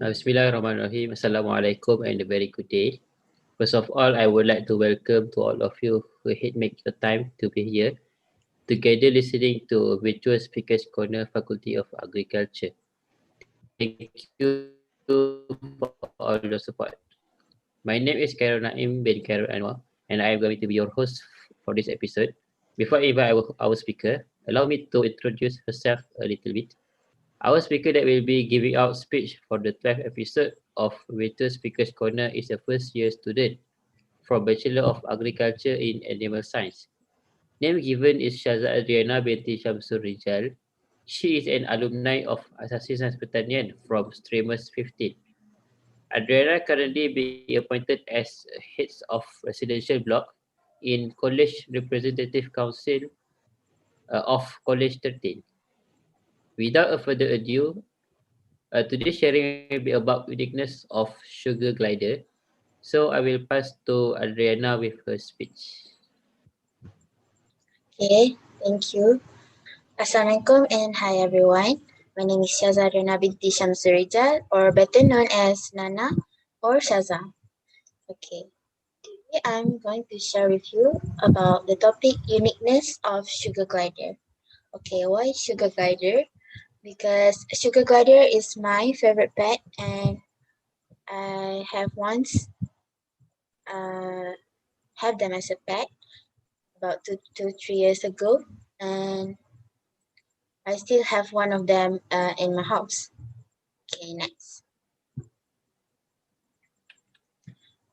Bismillahirrahmanirrahim. Assalamualaikum and a very good day. First of all, I would like to welcome to all of you who make the time to be here, together listening to Virtual Speakers Corner Faculty of Agriculture. Thank you for all your support. My name is Khairul Naim bin Khairul Anwar, and I am going to be your host for this episode. Before I invite our speaker, allow me to introduce herself a little bit. Our speaker that will be giving out speech for the 12th episode of Virtual Speakers Corner is a first year student from Bachelor of Agriculture in Animal Science. Name given is Shaza Adriana Bt Shamsurrijal. She is an alumni of Asasi Sains Pertanian from Streamers 15. Adriana currently being appointed as head of residential block in College Representative Council of College 13. Without a further ado, today's sharing will be about uniqueness of sugar glider. So I will pass to Adriana with her speech. Okay, thank you. Assalamualaikum and hi everyone. My name is Shaza Adriana Bt Shamsurrijal, or better known as Nana or Shaza. Okay, today I'm going to share with you about the topic uniqueness of sugar glider. Okay, why sugar glider? Because sugar glider is my favorite pet and I have once uh, have them as a pet about 3 years ago, and I still have one of them in my house. Okay, next.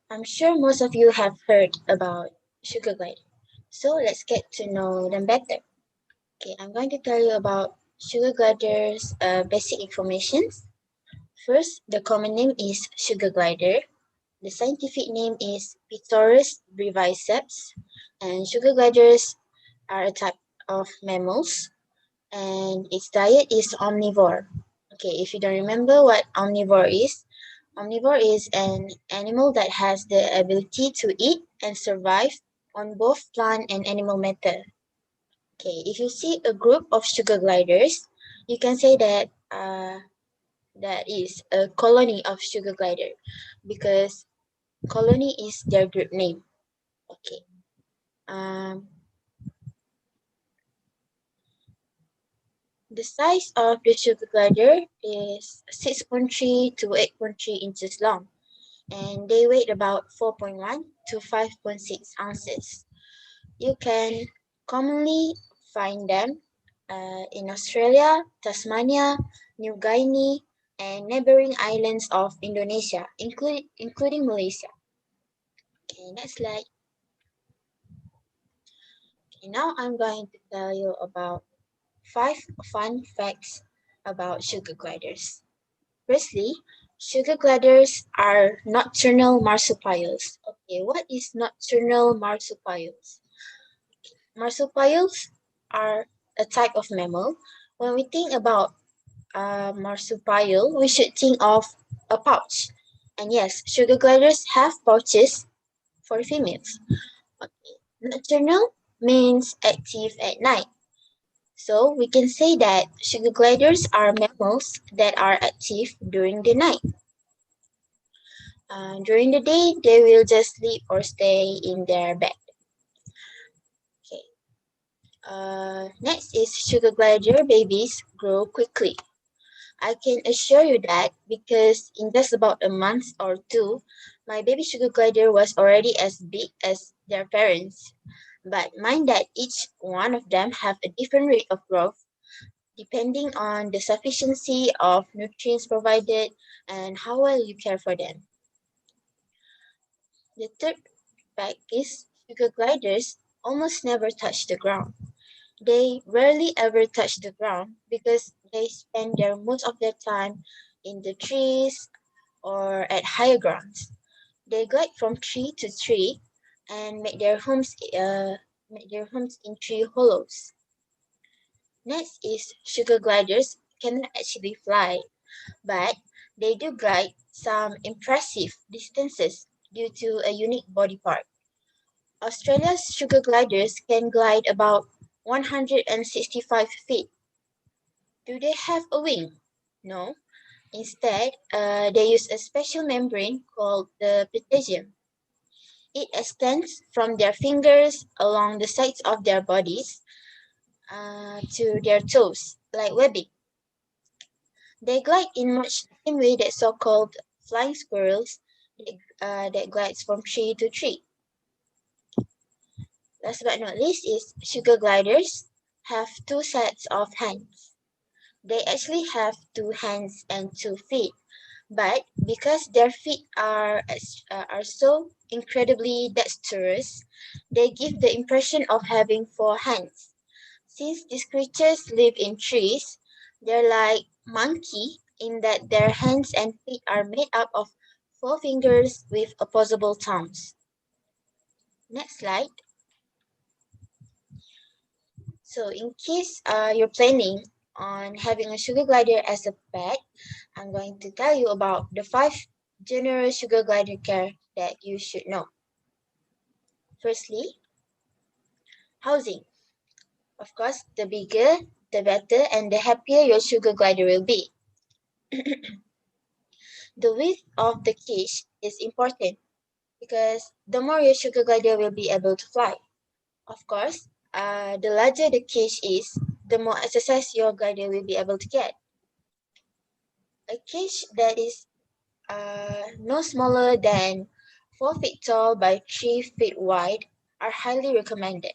I'm sure most of you have heard about sugar glider. So let's get to know them better. Okay, I'm going to tell you about sugar glider's basic information. First, the common name is sugar glider. The scientific name is Pitheurus breviceps, and sugar gliders are a type of mammals, and its diet is omnivore. Okay, if you don't remember what omnivore is an animal that has the ability to eat and survive on both plant and animal matter. Okay, if you see a group of sugar gliders, you can say that that is a colony of sugar glider because colony is their group name. Okay. Um, the size of the sugar glider is 6.3 to 8.3 inches long, and they weigh about 4.1 to 5.6 ounces. You can commonly find them in Australia, Tasmania, New Guinea, and neighboring islands of Indonesia, including Malaysia. Okay, next slide. Okay, now I'm going to tell you about 5 fun facts about sugar gliders. Firstly, sugar gliders are nocturnal marsupials. Okay, what is nocturnal marsupials? Marsupials are a type of mammal. When we think about a marsupial, we should think of a pouch. And yes, sugar gliders have pouches for females. Okay. Nocturnal means active at night. So we can say that sugar gliders are mammals that are active during the night. During the day, they will just sleep or stay in their bed. Okay. Next is sugar glider babies grow quickly. I can assure you that because in just about a month or two, my baby sugar glider was already as big as their parents. But mind that each one of them have a different rate of growth depending on the sufficiency of nutrients provided and how well you care for them. The third fact is sugar gliders almost never touch the ground. They rarely ever touch the ground because they spend most of their time in the trees or at higher grounds. They glide from tree to tree and make their homes in tree hollows. Next is sugar gliders cannot actually fly, but they do glide some impressive distances due to a unique body part. Australia's sugar gliders can glide about 165 feet. Do they have a wing? No, Instead, they use a special membrane called the pterygium. It extends from their fingers along the sides of their bodies to their toes, like webbing. They glide in much the same way that so-called flying squirrels that glides from tree to tree. Last but not least is sugar gliders have two sets of hands. They actually have two hands and 2 feet, but because their feet are so incredibly dexterous, they give the impression of having 4 hands. Since these creatures live in trees, they're like monkey in that their hands and feet are made up of 4 fingers with opposable thumbs. Next slide. So in case you're planning on having a sugar glider as a pet, I'm going to tell you about the 5 general sugar glider care that you should know. Firstly, housing. Of course, the bigger, the better, and the happier your sugar glider will be. The width of the cage is important because the more your sugar glider will be able to fly. Of course, the larger the cage is, the more exercise your glider will be able to get. A cage that is no smaller than 4 feet tall by 3 feet wide are highly recommended.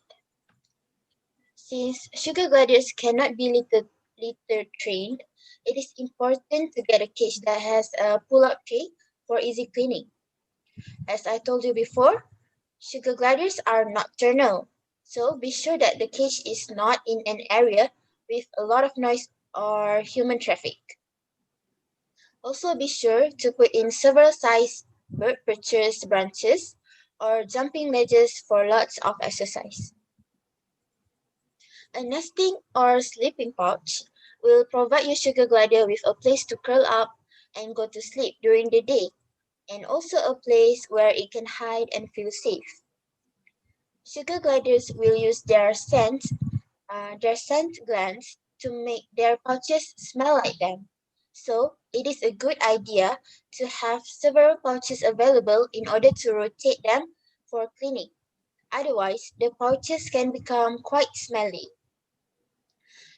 Since sugar gliders cannot be litter trained, it is important to get a cage that has a pull-out tray for easy cleaning. As I told you before, sugar gliders are nocturnal, so be sure that the cage is not in an area with a lot of noise or human traffic. Also be sure to put in several size bird perches branches or jumping ledges for lots of exercise. A nesting or sleeping pouch will provide your sugar glider with a place to curl up and go to sleep during the day, and also a place where it can hide and feel safe. Sugar gliders will use their scent glands to make their pouches smell like them. So, it is a good idea to have several pouches available in order to rotate them for cleaning. Otherwise, the pouches can become quite smelly.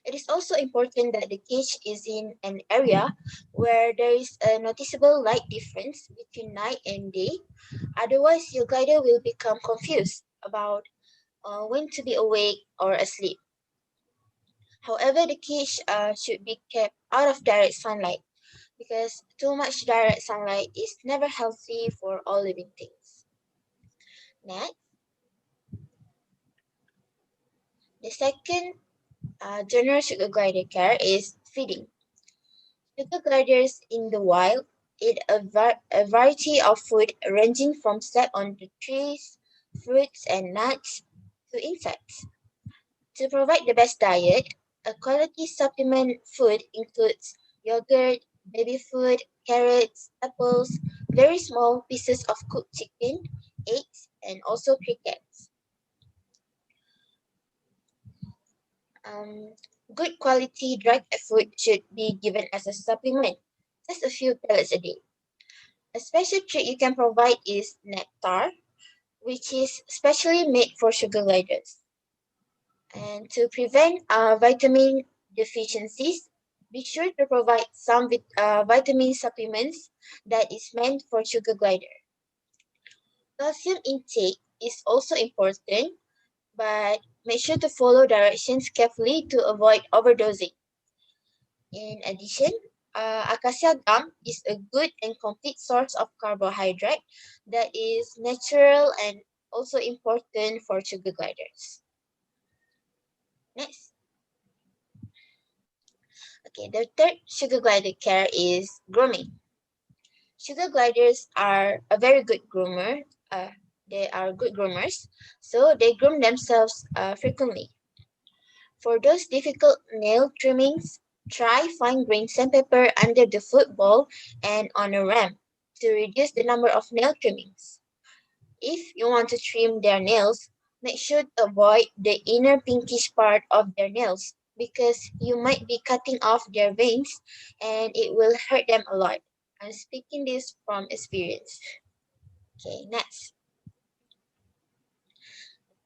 It is also important that the cage is in an area where there is a noticeable light difference between night and day. Otherwise, your glider will become confused about when to be awake or asleep. However, the cage should be kept out of direct sunlight because too much direct sunlight is never healthy for all living things. Next, the second general sugar glider care is feeding. Sugar gliders in the wild eat a variety of food ranging from sap on the trees, fruits and nuts to insects. To provide the best diet, a quality supplement food includes yogurt, baby food, carrots, apples, very small pieces of cooked chicken, eggs, and also crickets. Um, Good quality dried food should be given as a supplement, just a few pellets a day. A special treat you can provide is nectar, which is specially made for sugar gliders. And to prevent vitamin deficiencies, be sure to provide some vitamin supplements that is meant for sugar glider. Calcium intake is also important, but make sure to follow directions carefully to avoid overdosing. In addition, acacia gum is a good and complete source of carbohydrate that is natural and also important for sugar gliders. Next, okay, the third sugar glider care is grooming. Sugar gliders are a very good groomer. They are good groomers, so they groom themselves frequently. For those difficult nail trimmings, try fine grained sandpaper under the football and on a ramp to reduce the number of nail trimmings. If you want to trim their nails, make sure to avoid the inner pinkish part of their nails because you might be cutting off their veins and it will hurt them a lot. I'm speaking this from experience. Okay, next.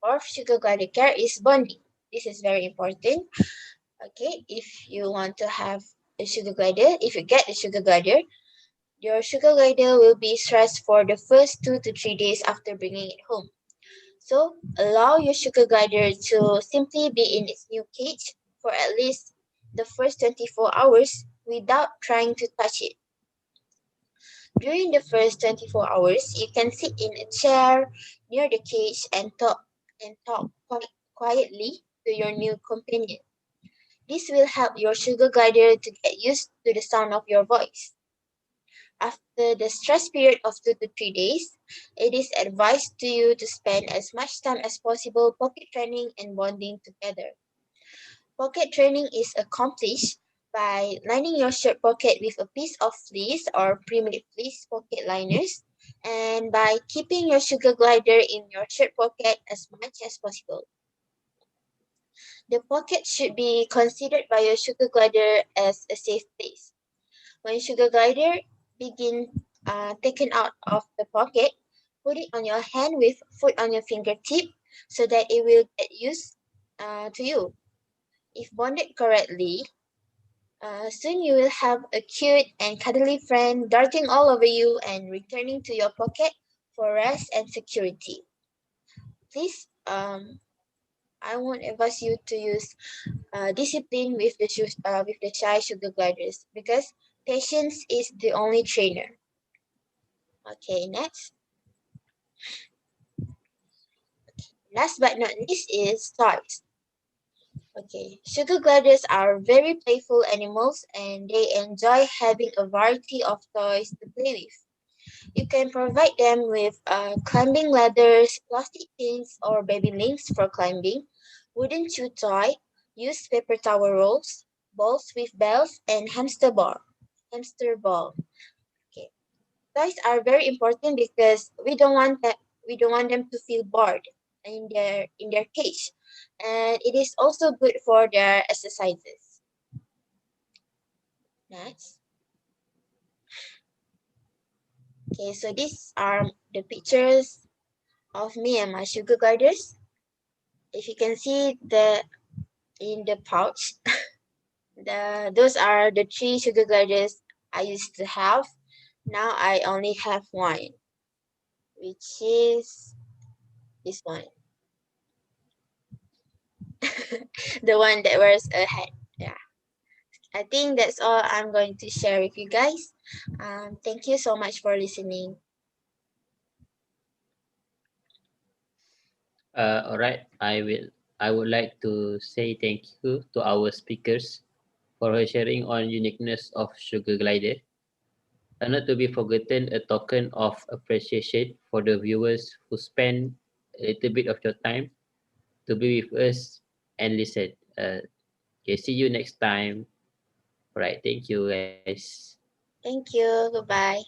Fourth sugar glider care is bonding. This is very important. Okay, if you want to have a sugar glider, if you get a sugar glider, your sugar glider will be stressed for the first 2 to 3 days after bringing it home. So allow your sugar glider to simply be in its new cage for at least the first 24 hours without trying to touch it. During the first 24 hours, you can sit in a chair near the cage and talk quite quietly to your new companion. This will help your sugar glider to get used to the sound of your voice. After the stress period of 2 to 3 days, it is advised to you to spend as much time as possible pocket training and bonding together. Pocket training is accomplished by lining your shirt pocket with a piece of fleece or pre-made fleece pocket liners and by keeping your sugar glider in your shirt pocket as much as possible. The pocket should be considered by your sugar glider as a safe place. When sugar glider begin taken out of the pocket, put it on your hand with foot on your fingertip so that it will get used to you. If bonded correctly, soon you will have a cute and cuddly friend darting all over you and returning to your pocket for rest and security. Please, I won't advise you to use discipline with the shy sugar gliders because patience is the only trainer. Okay, next. Last but not least is toys. Okay, sugar gliders are very playful animals and they enjoy having a variety of toys to play with. You can provide them with climbing ladders, plastic chains, or baby links for climbing, wooden chew toy, used paper towel rolls, balls with bells, and hamster ball. Hamster ball. Okay. Toys are very important because we don't want them to feel bored in their cage, and it is also good for their exercises. Next. Okay, so these are the pictures of me and my sugar gliders. If you can see the in the pouch, those are the three sugar gliders I used to have. Now I only have one, which is this one, the one that wears a hat. Yeah, I think that's all I'm going to share with you guys. Thank you so much for listening. All right, I would like to say thank you to our speakers for her sharing on uniqueness of sugar glider, and not to be forgotten a token of appreciation for the viewers who spend a little bit of your time to be with us and listen. Okay, see you next time. All right, thank you guys. Thank you. Goodbye.